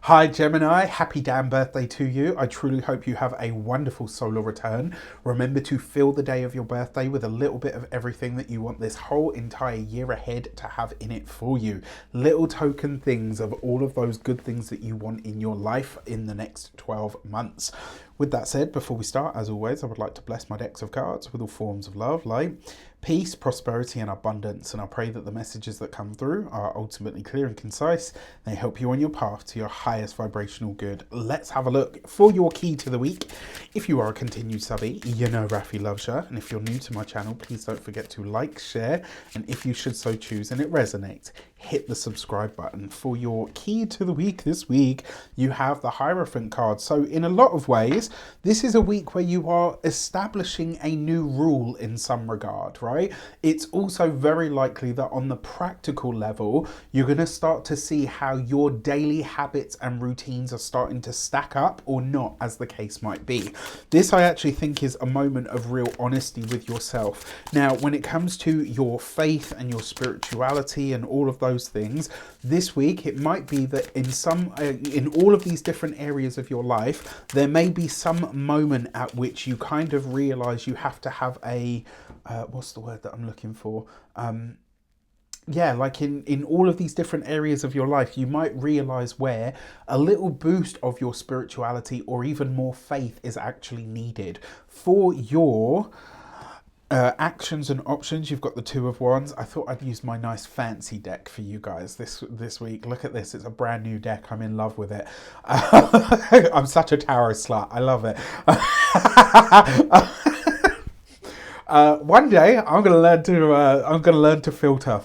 Hi Gemini, happy damn birthday to you. I truly hope you have a wonderful solar return. Remember to fill the day of your birthday with a little bit of everything that you want this whole entire year ahead to have in it for you. Little token things of all of those good things that you want in your life in the next 12 months. With that said, before we start, as always, I would like to bless my decks of cards with all forms of love, light, peace, prosperity, and abundance. And I pray that the messages that come through are ultimately clear and concise. They help you on your path to your highest vibrational good. Let's have a look for your key to the week. If you are a continued subby, you know Rafi loves you. And if you're new to my channel, please don't forget to like, share, and if you should so choose and it resonates, hit the subscribe button. For your key to the week this week, you have the Hierophant card. So in a lot of ways, this is a week where you are establishing a new rule in some regard, right? It's also very likely that on the practical level, you're going to start to see how your daily habits and routines are starting to stack up or not, as the case might be. This, I actually think, is a moment of real honesty with yourself. Now, when it comes to your faith and your spirituality and all of those things, this week it might be that in all of these different areas of your life, there may be some moment at which you kind of realize you have to have a what's the word that I'm looking for? Yeah, like in all of these different areas of your life, you might realize where a little boost of your spirituality or even more faith is actually needed. For your actions and options, you've got the Two of Wands. I thought I'd use my nice fancy deck for you guys this week. Look at this. It's a brand new deck. I'm in love with it. I'm such a tarot slut. I love it. One day I'm gonna learn to filter.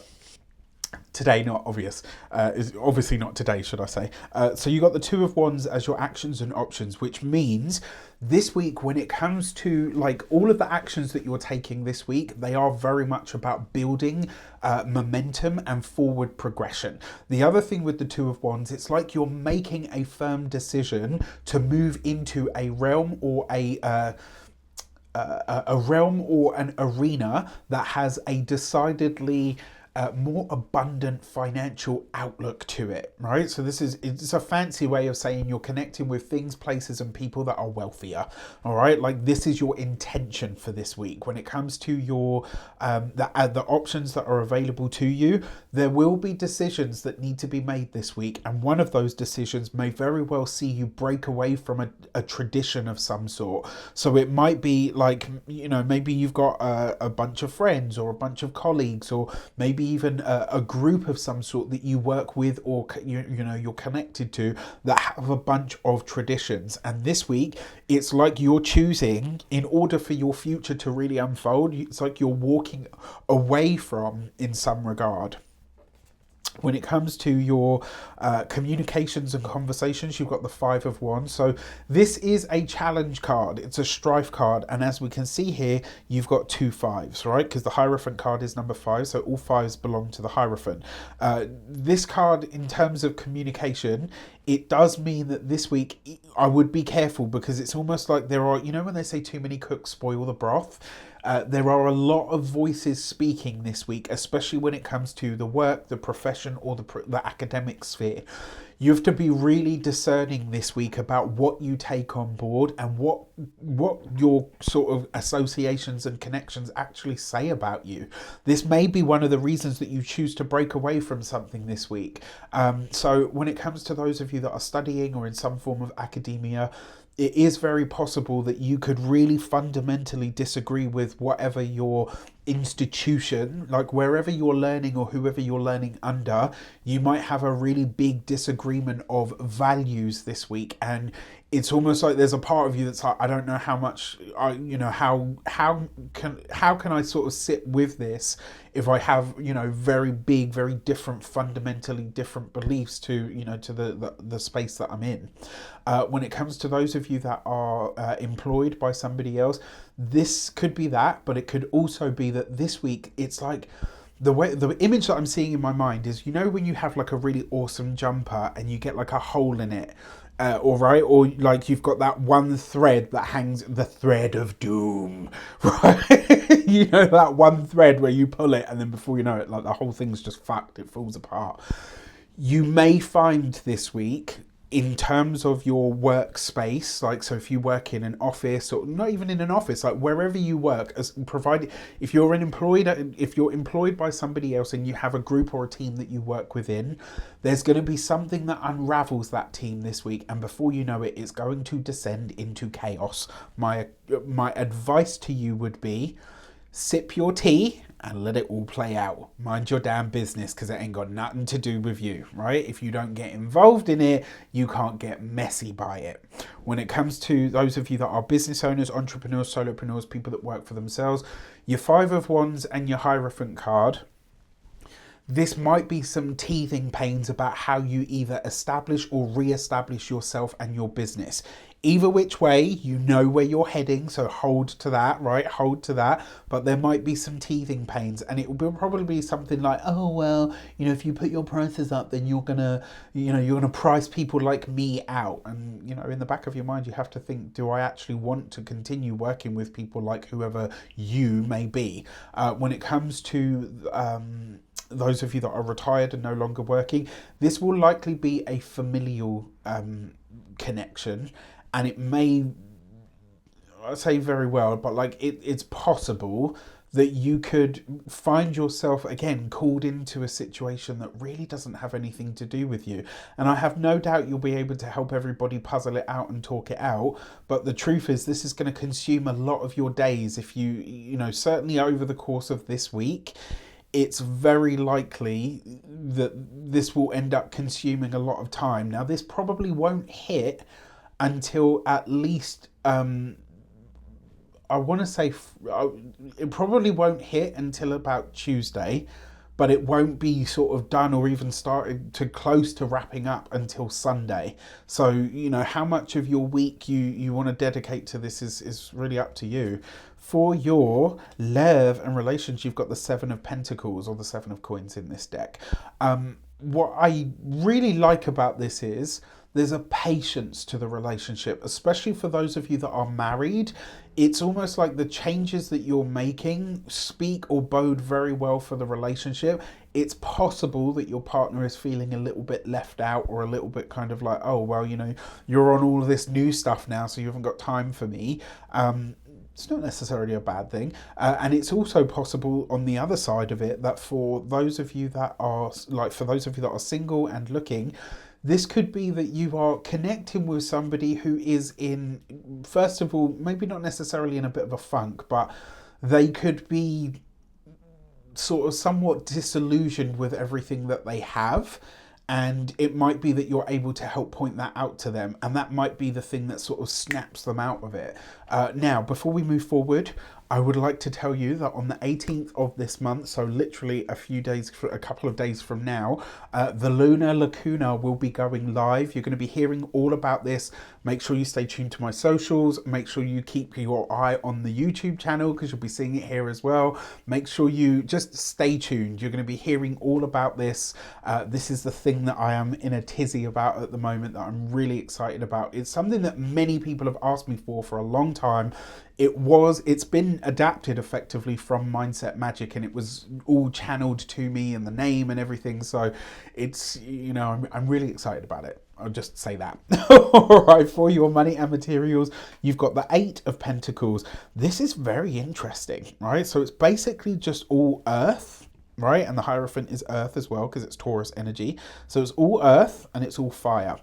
Today, not obvious. Is obviously not today, should I say. So you got the Two of Wands as your actions and options, which means this week, when it comes to like all of the actions that you're taking this week, they are very much about building momentum and forward progression. The other thing with the Two of Wands, it's like you're making a firm decision to move into a realm or a realm or an arena that has a decidedly more abundant financial outlook to it, right? So it's a fancy way of saying you're connecting with things, places, and people that are wealthier. All right, like this is your intention for this week. When it comes to your the options that are available to you, there will be decisions that need to be made this week, and one of those decisions may very well see you break away from a tradition of some sort. So it might be like, you know, maybe you've got a bunch of friends or a bunch of colleagues, or maybe even a group of some sort that you work with, or you know you're connected to, that have a bunch of traditions. And this week it's like you're choosing, in order for your future to really unfold, it's like you're walking away from, in some regard. When it comes to your communications and conversations, you've got the Five of Wands. So this is a challenge card. It's a strife card. And as we can see here, you've got two fives, right? Because the Hierophant card is number 5. So all fives belong to the Hierophant. This card, in terms of communication, it does mean that this week I would be careful, because it's almost like there are, you know, when they say too many cooks spoil the broth. There are a lot of voices speaking this week, especially when it comes to the work, the profession, or the academic sphere. You have to be really discerning this week about what you take on board and what your sort of associations and connections actually say about you. This may be one of the reasons that you choose to break away from something this week. So when it comes to those of you that are studying or in some form of academia, it is very possible that you could really fundamentally disagree with whatever your institution, like wherever you're learning or whoever you're learning under, you might have a really big disagreement of values this week. And it's almost like there's a part of you that's like, I don't know how much how can I sort of sit with this if I have, you know, very big, very different, fundamentally different beliefs to, you know, to the space that I'm in. When it comes to those of you that are employed by somebody else, this could be that, but it could also be that this week it's like, the image that I'm seeing in my mind is, you know, when you have like a really awesome jumper and you get like a hole in it, all right, or like you've got that one thread that hangs, the thread of doom, right? You know, that one thread where you pull it and then before you know it, like the whole thing's just fucked, it falls apart. You may find this week in terms of your workspace, like, so if you work in an office, or not even in an office, like wherever you work, as provided, if you're employed by somebody else and you have a group or a team that you work within, there's going to be something that unravels that team this week, and before you know it, it's going to descend into chaos. My advice to you would be, sip your tea and let it all play out. Mind your damn business, because it ain't got nothing to do with you, right? If you don't get involved in it, you can't get messy by it. When it comes to those of you that are business owners, entrepreneurs, solopreneurs, people that work for themselves, your Five of Wands and your Hierophant card, this might be some teething pains about how you either establish or re-establish yourself and your business. Either which way, you know where you're heading, so hold to that, right? Hold to that. But there might be some teething pains, and it will probably be something like, oh, well, if you put your prices up, then you're gonna price people like me out. And, in the back of your mind, you have to think, do I actually want to continue working with people like whoever you may be? When it comes to those of you that are retired and no longer working, this will likely be a familial connection. And it may, I say very well, but it's possible that you could find yourself again called into a situation that really doesn't have anything to do with you. And I have no doubt you'll be able to help everybody puzzle it out and talk it out. But the truth is, this is going to consume a lot of your days. If certainly over the course of this week, it's very likely that this will end up consuming a lot of time. Now, this probably won't hit until at least, I want to say, it probably won't hit until about Tuesday, but it won't be sort of done or even started to close to wrapping up until Sunday. So, how much of your week you want to dedicate to this is really up to you. For your love and relations, you've got the Seven of Pentacles, or the Seven of Coins in this deck. What I really like about this is there's a patience to the relationship, especially for those of you that are married. It's almost like the changes that you're making speak or bode very well for the relationship. It's possible that your partner is feeling a little bit left out, or a little bit kind of like, oh, well, you're on all of this new stuff now, so you haven't got time for me. It's not necessarily a bad thing. And it's also possible on the other side of it that for those of you that are single and looking, this could be that you are connecting with somebody who is in, first of all, maybe not necessarily in a bit of a funk, but they could be sort of somewhat disillusioned with everything that they have. And it might be that you're able to help point that out to them. And that might be the thing that sort of snaps them out of it. Now, before we move forward, I would like to tell you that on the 18th of this month, so literally a couple of days from now, the Lunar Lacuna will be going live. You're going to be hearing all about this. Make sure you stay tuned to my socials. Make sure you keep your eye on the YouTube channel, because you'll be seeing it here as well. Make sure you just stay tuned. You're going to be hearing all about this. This is the thing that I am in a tizzy about at the moment, that I'm really excited about. It's something that many people have asked me for a long time. It's been adapted effectively from Mindset Magic, and it was all channeled to me, and the name and everything. So it's, I'm really excited about it. I'll just say that. All right, for your money and materials, you've got the Eight of Pentacles. This is very interesting, right? So it's basically just all earth, right? And the Hierophant is earth as well, because it's Taurus energy. So it's all earth and it's all fire.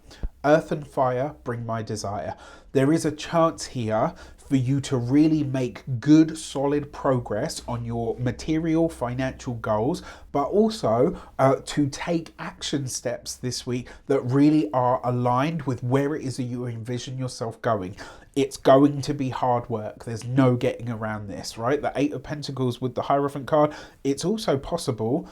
Earth and fire bring my desire. There is a chance here for you to really make good, solid progress on your material, financial goals, but also to take action steps this week that really are aligned with where it is that you envision yourself going. It's going to be hard work. There's no getting around this, right? The Eight of Pentacles with the Hierophant card. It's also possible,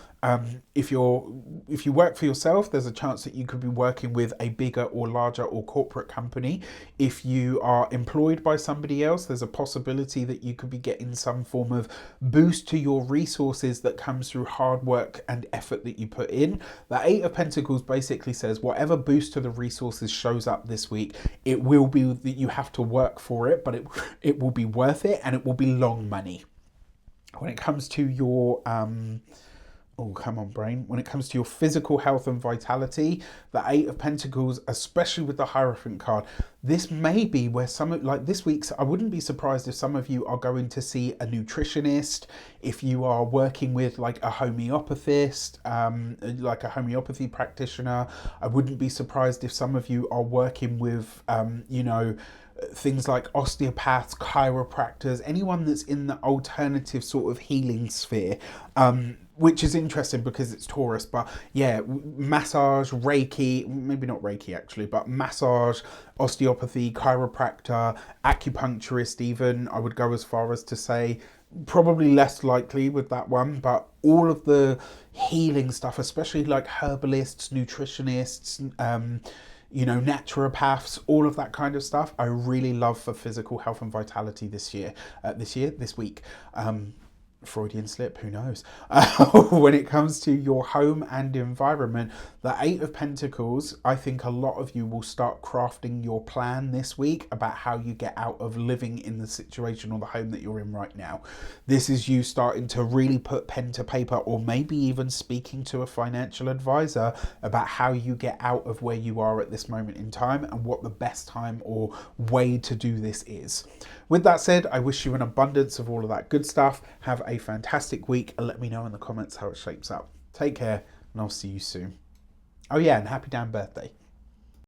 if you work for yourself, there's a chance that you could be working with a bigger or larger or corporate company. If you are employed by somebody else, there's a possibility that you could be getting some form of boost to your resources that comes through hard work and effort that you put in. The Eight of Pentacles basically says whatever boost to the resources shows up this week, it will be that you have to work for it, but it will be worth it, and it will be long money. When it comes to your Oh, come on, brain. When it comes to your physical health and vitality, the Eight of Pentacles, especially with the Hierophant card, this may be where like this week's, I wouldn't be surprised if some of you are going to see a nutritionist, if you are working with like a homeopathist, like a homeopathy practitioner. I wouldn't be surprised if some of you are working with, things like osteopaths, chiropractors, anyone that's in the alternative sort of healing sphere, which is interesting because it's Taurus. But yeah, massage, Reiki, maybe not Reiki actually, but massage, osteopathy, chiropractor, acupuncturist even, I would go as far as to say, probably less likely with that one, but all of the healing stuff, especially like herbalists, nutritionists, naturopaths, all of that kind of stuff, I really love for physical health and vitality this week. Freudian slip, who knows? When it comes to your home and environment, the Eight of Pentacles, I think a lot of you will start crafting your plan this week about how you get out of living in the situation or the home that you're in right now. This is you starting to really put pen to paper, or maybe even speaking to a financial advisor about how you get out of where you are at this moment in time and what the best time or way to do this is. With that said, I wish you an abundance of all of that good stuff. Have a fantastic week and let me know in the comments how it shapes up. Take care and I'll see you soon. Oh yeah, and happy damn birthday.